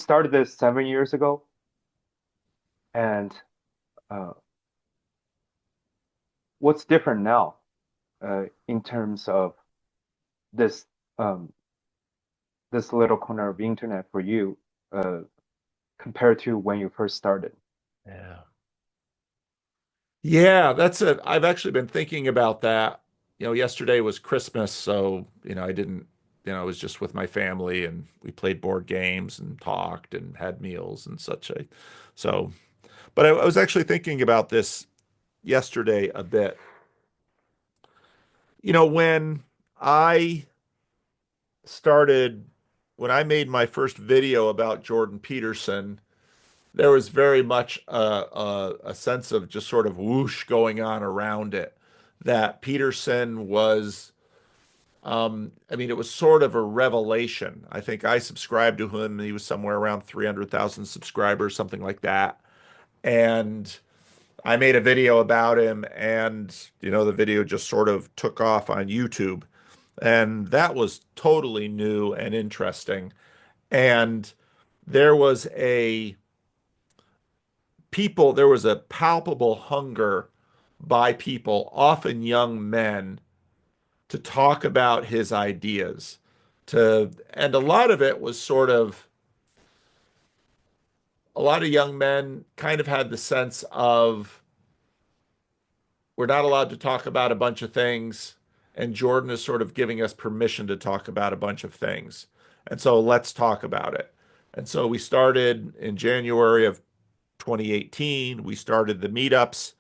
Started this 7 years ago, and uh, what's different now in terms of this um, this little corner of internet for you uh, compared to when you first started? Yeah. Yeah, that's it. I've actually been thinking about that. Yesterday was Christmas, so, I didn't, I was just with my family and we played board games and talked and had meals and such. So, but I was actually thinking about this yesterday a bit. When I started, when I made my first video about Jordan Peterson, there was very much a sense of just sort of whoosh going on around it. That Peterson was, I mean, it was sort of a revelation. I think I subscribed to him. He was somewhere around 300,000 subscribers, something like that. And I made a video about him, and, the video just sort of took off on YouTube. And that was totally new and interesting. And there was a there was a palpable hunger by people, often young men, to talk about his ideas. And a lot of it was sort of, a lot of young men kind of had the sense of, we're not allowed to talk about a bunch of things, and Jordan is sort of giving us permission to talk about a bunch of things. And so let's talk about it. And so we started in January of 2018. We started the meetups,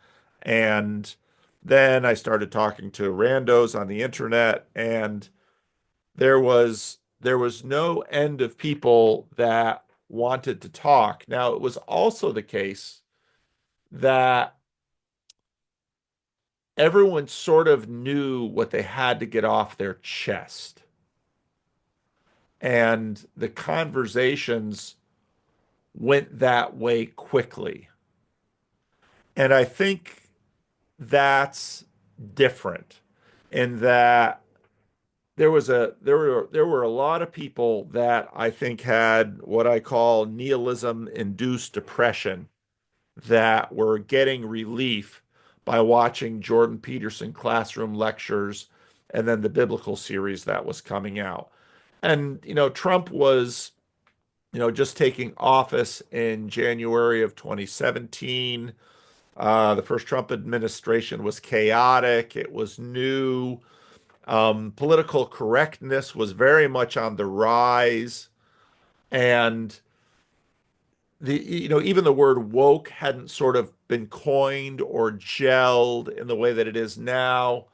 and then I started talking to randos on the internet, and there was no end of people that wanted to talk. Now, it was also the case that everyone sort of knew what they had to get off their chest, and the conversations went that way quickly. And I think that's different in that there were a lot of people that I think had what I call nihilism induced depression that were getting relief by watching Jordan Peterson classroom lectures and then the biblical series that was coming out. And Trump was just taking office in January of 2017. The first Trump administration was chaotic. It was new. Political correctness was very much on the rise, and even the word woke hadn't sort of been coined or gelled in the way that it is now.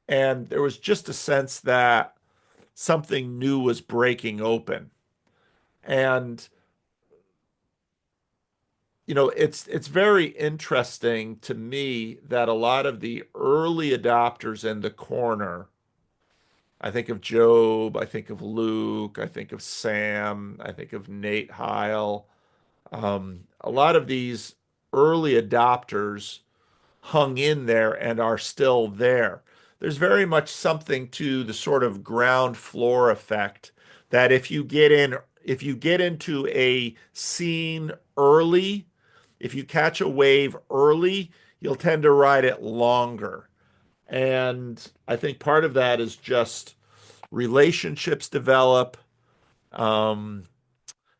And there was just a sense that something new was breaking open. And it's very interesting to me that a lot of the early adopters in the corner, I think of Job, I think of Luke, I think of Sam, I think of Nate Heil. A lot of these early adopters hung in there and are still there. There's very much something to the sort of ground floor effect that if you get into a scene early, if you catch a wave early, you'll tend to ride it longer. And I think part of that is just relationships develop. Um,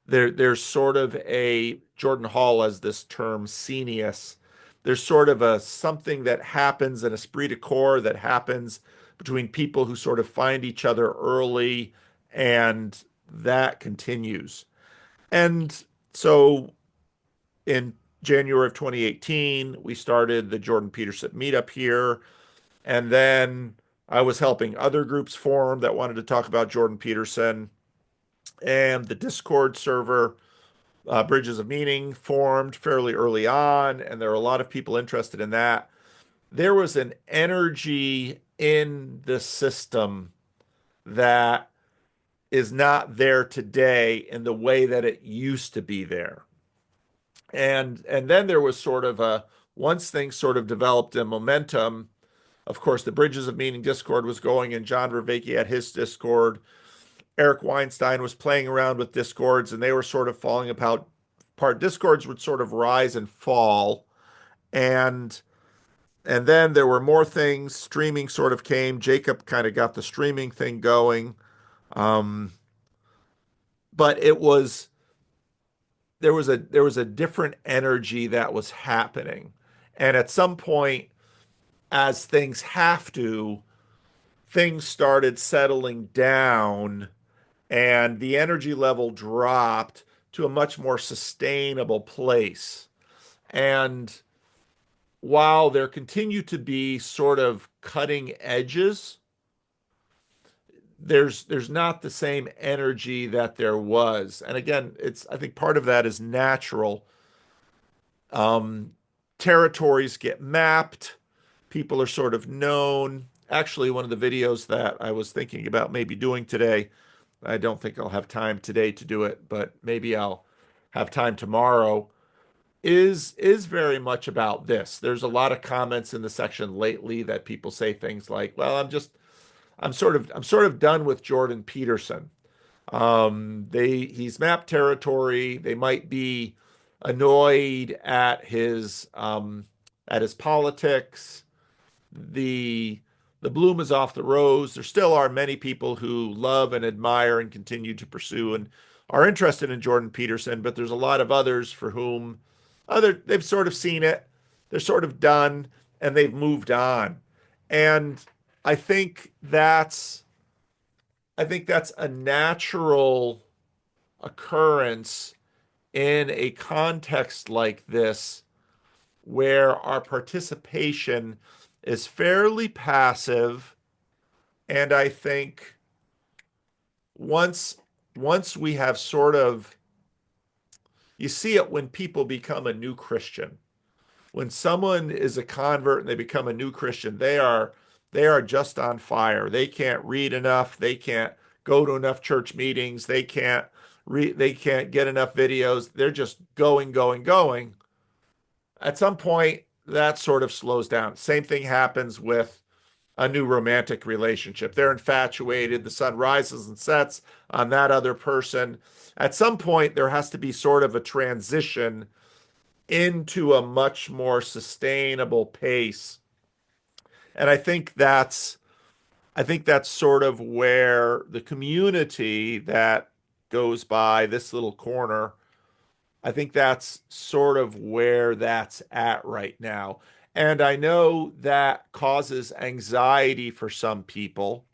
there's sort of a Jordan Hall has this term scenius. There's sort of a something that happens, an esprit de corps that happens between people who sort of find each other early, and that continues. And so in January of 2018, we started the Jordan Peterson meetup here. And then I was helping other groups form that wanted to talk about Jordan Peterson. And the Discord server, Bridges of Meaning, formed fairly early on. And there were a lot of people interested in that. There was an energy in the system that is not there today in the way that it used to be there. And then there was sort of a once things sort of developed in momentum. Of course, the Bridges of Meaning Discord was going, and John Vervaeke had his Discord. Eric Weinstein was playing around with discords and they were sort of falling apart. Discords would sort of rise and fall. And then there were more things. Streaming sort of came. Jacob kind of got the streaming thing going. Um, but it was there was a different energy that was happening. And at some point, as things have to, things started settling down and the energy level dropped to a much more sustainable place. And while there continue to be sort of cutting edges, there's not the same energy that there was. And again, it's I think part of that is natural. Um, Territories get mapped, people are sort of known. Actually, one of the videos that I was thinking about maybe doing today, I don't think I'll have time today to do it, but maybe I'll have time tomorrow, is very much about this. There's a lot of comments in the section lately that people say things like, "Well, I'm sort of done with Jordan Peterson. He's mapped territory. They might be annoyed at his politics. The the bloom is off the rose. There still are many people who love and admire and continue to pursue and are interested in Jordan Peterson, but there's a lot of others for whom they've sort of seen it, they're sort of done, and they've moved on. And I think that's I think that's a natural occurrence in a context like this where our participation is fairly passive. And I think once once we have sort of you see it when people become a new Christian. When someone is a convert and they become a new Christian, they are just on fire. They can't read enough, they can't go to enough church meetings, they can't get enough videos. They're just going, going, going. At some point, that sort of slows down. Same thing happens with a new romantic relationship. They're infatuated, the sun rises and sets on that other person. At some point, there has to be sort of a transition into a much more sustainable pace. And I think that's sort of where the community that goes by this little corner, I think that's sort of where that's at right now. And I know that causes anxiety for some people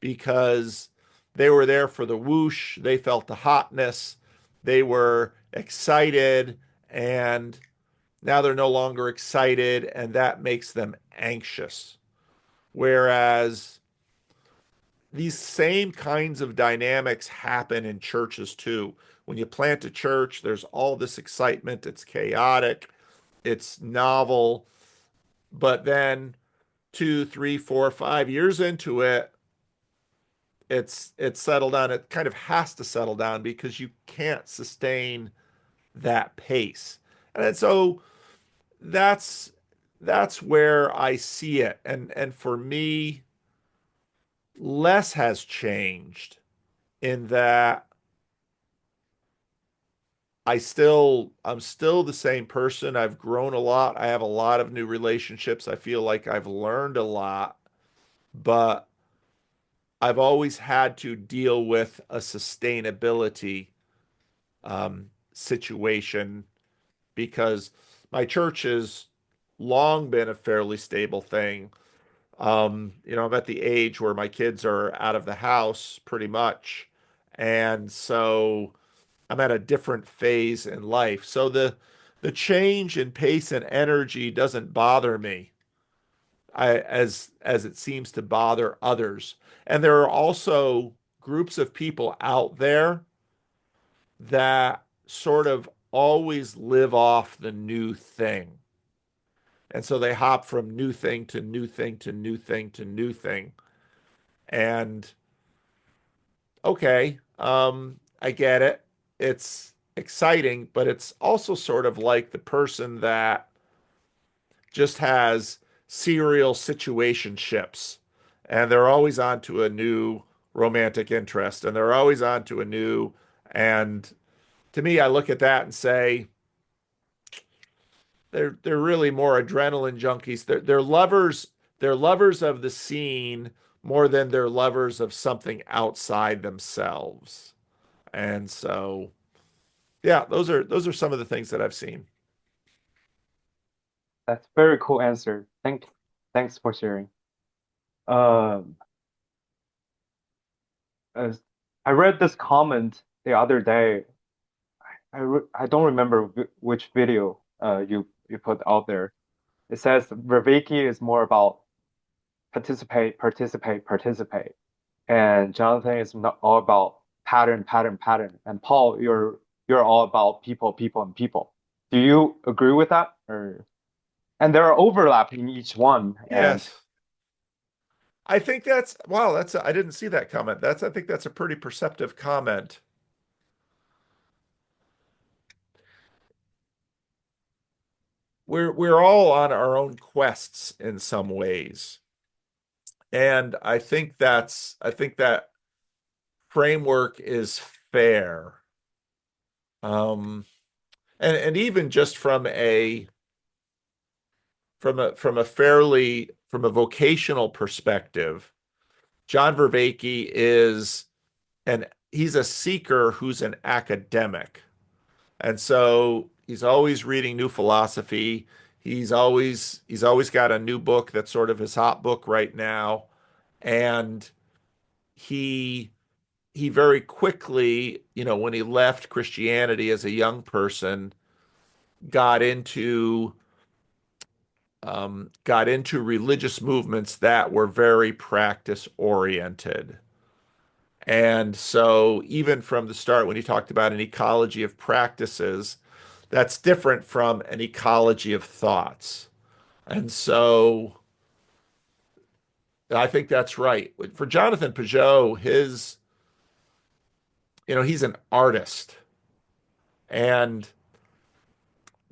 because they were there for the whoosh, they felt the hotness, they were excited, and now they're no longer excited, and that makes them anxious. Whereas these same kinds of dynamics happen in churches too. When you plant a church, there's all this excitement, it's chaotic, it's novel, but then 2, 3, 4, 5 years into it, it's settled down. It kind of has to settle down because you can't sustain that pace. And so that's that's where I see it. And for me, less has changed in that I'm still the same person. I've grown a lot. I have a lot of new relationships. I feel like I've learned a lot, but I've always had to deal with a sustainability situation because my church has long been a fairly stable thing. I'm at the age where my kids are out of the house pretty much. And so I'm at a different phase in life. So the change in pace and energy doesn't bother me as it seems to bother others. And there are also groups of people out there that sort of always live off the new thing. And so they hop from new thing to new thing to new thing to new thing. And okay, I get it. It's exciting, but it's also sort of like the person that just has serial situationships and they're always on to a new romantic interest, and they're always on to a new. And to me, I look at that and say they're really more adrenaline junkies. They're lovers. They're lovers of the scene more than they're lovers of something outside themselves. And so, yeah, those are some of the things that I've seen. That's very cool answer. Thanks for sharing. Um, as I read this comment the other day. I don't remember which video you put out there. It says Vervaeke is more about participate, participate, participate, and Jonathan is not all about pattern, pattern, pattern. And Paul, you're all about people, people, and people. Do you agree with that? Or and there are overlap in each one. And Yes. I think that's wow, I didn't see that comment. I think that's a pretty perceptive comment. We're all on our own quests in some ways. And I think that framework is fair. Um, and even just from a vocational perspective, John Vervaeke is and he's a seeker who's an academic. And so he's always reading new philosophy. He's always got a new book that's sort of his hot book right now. And he he very quickly, when he left Christianity as a young person, got into got into religious movements that were very practice oriented. And so, even from the start, when he talked about an ecology of practices, that's different from an ecology of thoughts. And so, I think that's right. For Jonathan Peugeot, he's an artist. And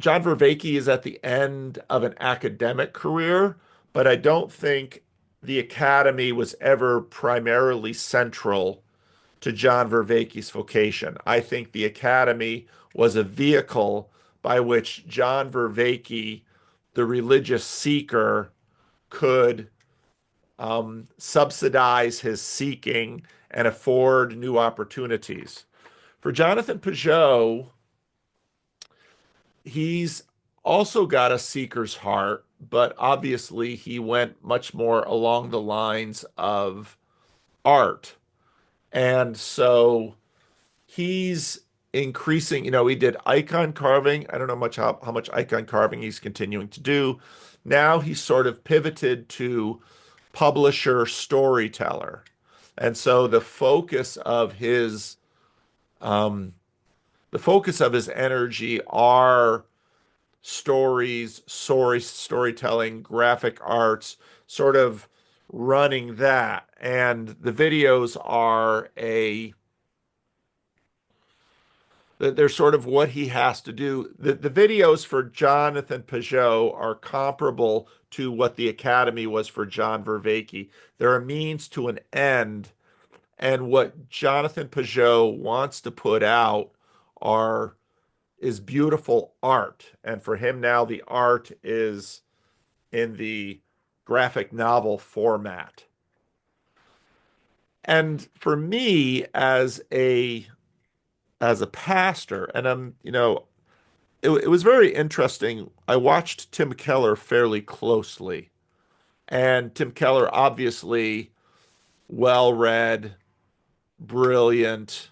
John Vervaeke is at the end of an academic career, but I don't think the academy was ever primarily central to John Vervaeke's vocation. I think the academy was a vehicle by which John Vervaeke, the religious seeker, could subsidize his seeking and afford new opportunities. For Jonathan Peugeot, he's also got a seeker's heart, but obviously he went much more along the lines of art. And so he's increasing, he did icon carving. I don't know how much icon carving he's continuing to do. Now he's sort of pivoted to publisher storyteller. And so um, the focus of his energy are storytelling, graphic arts, sort of running that. And the videos they're sort of what he has to do. The videos for Jonathan Peugeot are comparable to what the Academy was for John Vervaeke. They're a means to an end. And what Jonathan Peugeot wants to put out are is beautiful art. And for him now, the art is in the graphic novel format. And for me, as a pastor, and it was very interesting. I watched Tim Keller fairly closely, and Tim Keller, obviously well read, brilliant,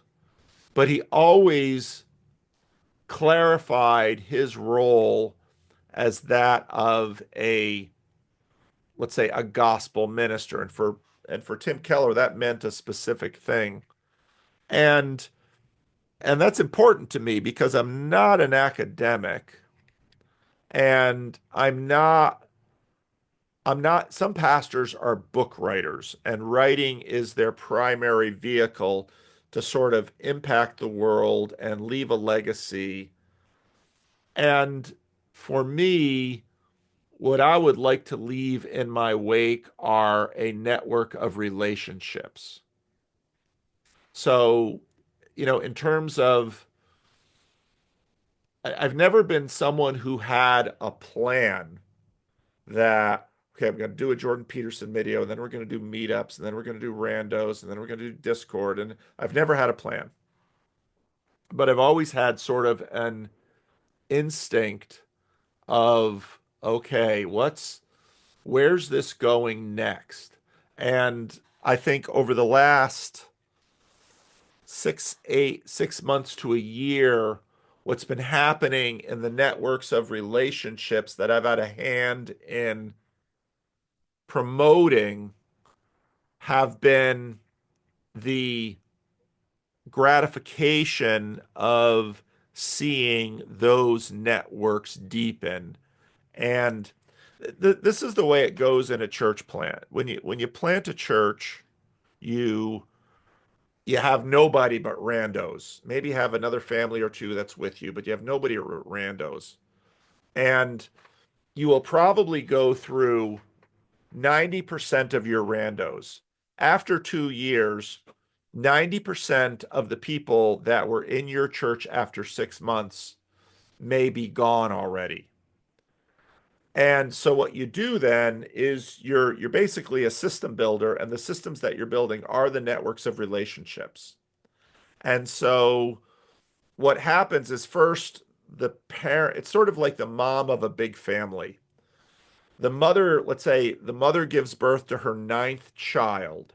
but he always clarified his role as that of let's say, a gospel minister. And for Tim Keller, that meant a specific thing. And and that's important to me because I'm not an academic and I'm not some pastors are book writers and writing is their primary vehicle to sort of impact the world and leave a legacy. And for me, what I would like to leave in my wake are a network of relationships. So, in terms of, I've never been someone who had a plan that, okay, I'm going to do a Jordan Peterson video, and then we're going to do meetups, and then we're going to do randos, and then we're going to do Discord. And I've never had a plan, but I've always had sort of an instinct of, okay, where's this going next? And I think over the last 6 months to a year, what's been happening in the networks of relationships that I've had a hand in promoting have been the gratification of seeing those networks deepen. And this is the way it goes in a church plant. When you plant a church, you you have nobody but randos. Maybe you have another family or two that's with you, but you have nobody but randos. And you will probably go through 90% of your randos. After 2 years, 90% of the people that were in your church after 6 months may be gone already. And so what you do then is you're basically a system builder, and the systems that you're building are the networks of relationships. And so what happens is first the parent, it's sort of like the mom of a big family. The mother, let's say the mother gives birth to her ninth child.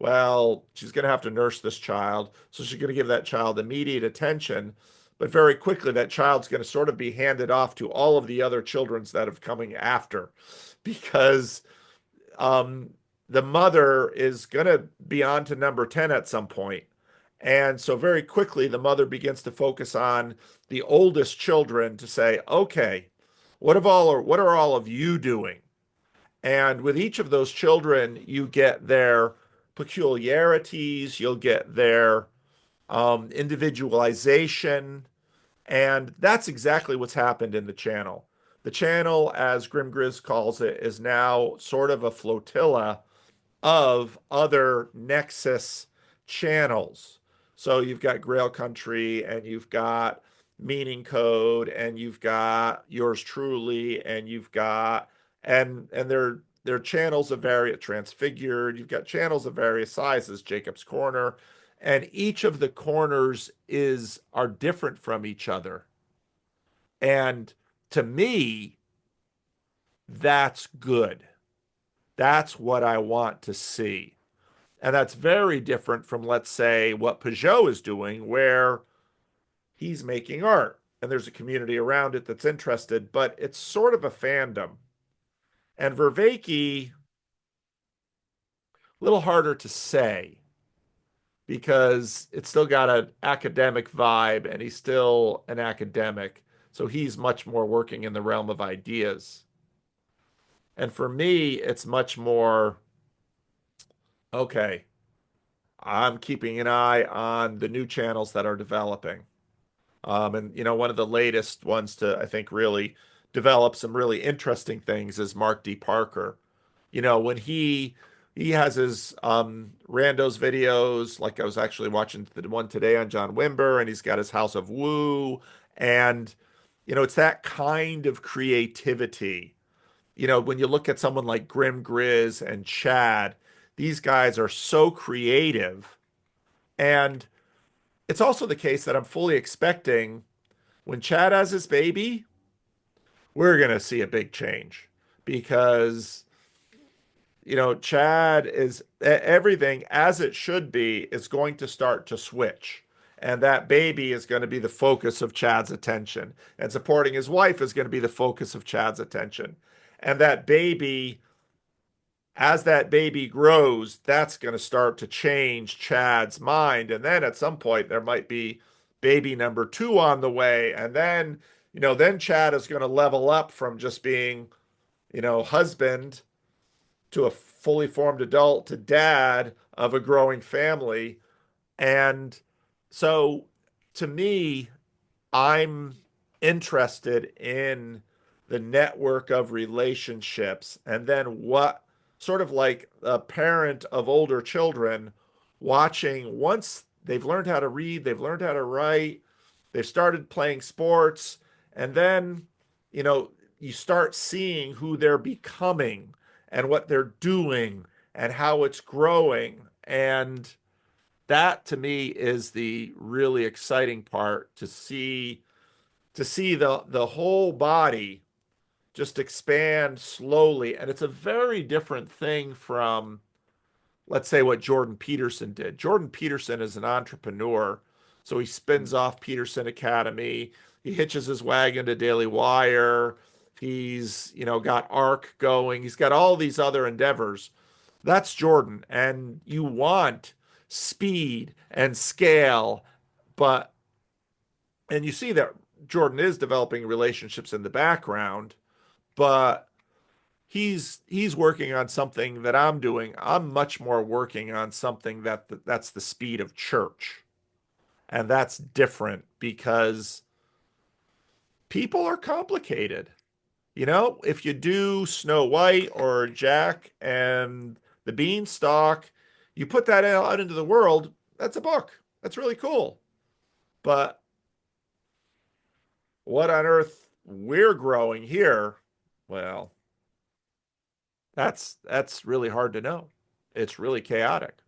Well, she's going to have to nurse this child, so she's going to give that child immediate attention. But very quickly, that child's going to sort of be handed off to all of the other children's that have coming after, because um, the mother is going to be on to number 10 at some point. And so very quickly, the mother begins to focus on the oldest children to say, okay, what are all of you doing? And with each of those children, you get their peculiarities, you'll get their individualization. And that's exactly what's happened in the channel. The channel, as Grim Grizz calls it, is now sort of a flotilla of other Nexus channels. So you've got Grail Country, and you've got Meaning Code, and you've got yours truly, and you've got and they're channels of various Transfigured. You've got channels of various sizes, Jacob's Corner, and each of the corners is are different from each other. And to me, that's good. That's what I want to see. And that's very different from, let's say, what Peugeot is doing, where he's making art and there's a community around it that's interested, but it's sort of a fandom. And Vervaeke, a little harder to say because it's still got an academic vibe and he's still an academic. So he's much more working in the realm of ideas. And for me, it's much more, okay, I'm keeping an eye on the new channels that are developing. And one of the latest ones to, I think, really develop some really interesting things is Mark D. Parker. When he has his randos videos, like I was actually watching the one today on John Wimber, and he's got his House of Woo, and it's that kind of creativity. When you look at someone like Grim Grizz and Chad, these guys are so creative, and it's also the case that I'm fully expecting when Chad has his baby, we're going to see a big change because, Chad is everything as it should be is going to start to switch. And that baby is going to be the focus of Chad's attention. And supporting his wife is going to be the focus of Chad's attention. And as that baby grows, that's going to start to change Chad's mind. And then at some point, there might be baby number two on the way. And then Chad is going to level up from just being, husband to a fully formed adult to dad of a growing family. And so to me, I'm interested in the network of relationships and then what sort of like a parent of older children, watching once they've learned how to read, they've learned how to write, they've started playing sports, and then, you know, you start seeing who they're becoming and what they're doing and how it's growing. And that to me is the really exciting part to see the whole body just expand slowly. And it's a very different thing from, let's say, what Jordan Peterson did. Jordan Peterson is an entrepreneur, so he spins off Peterson Academy. He hitches his wagon to Daily Wire. He's, you know, got ARC going. He's got all these other endeavors. That's Jordan. And you want speed and scale, but, and you see that Jordan is developing relationships in the background, but he's working on something that I'm doing. I'm much more working on something that's the speed of church. And that's different because people are complicated. You know, if you do Snow White or Jack and the Beanstalk, you put that out into the world, that's a book. That's really cool. But what on earth we're growing here, well, that's really hard to know. It's really chaotic.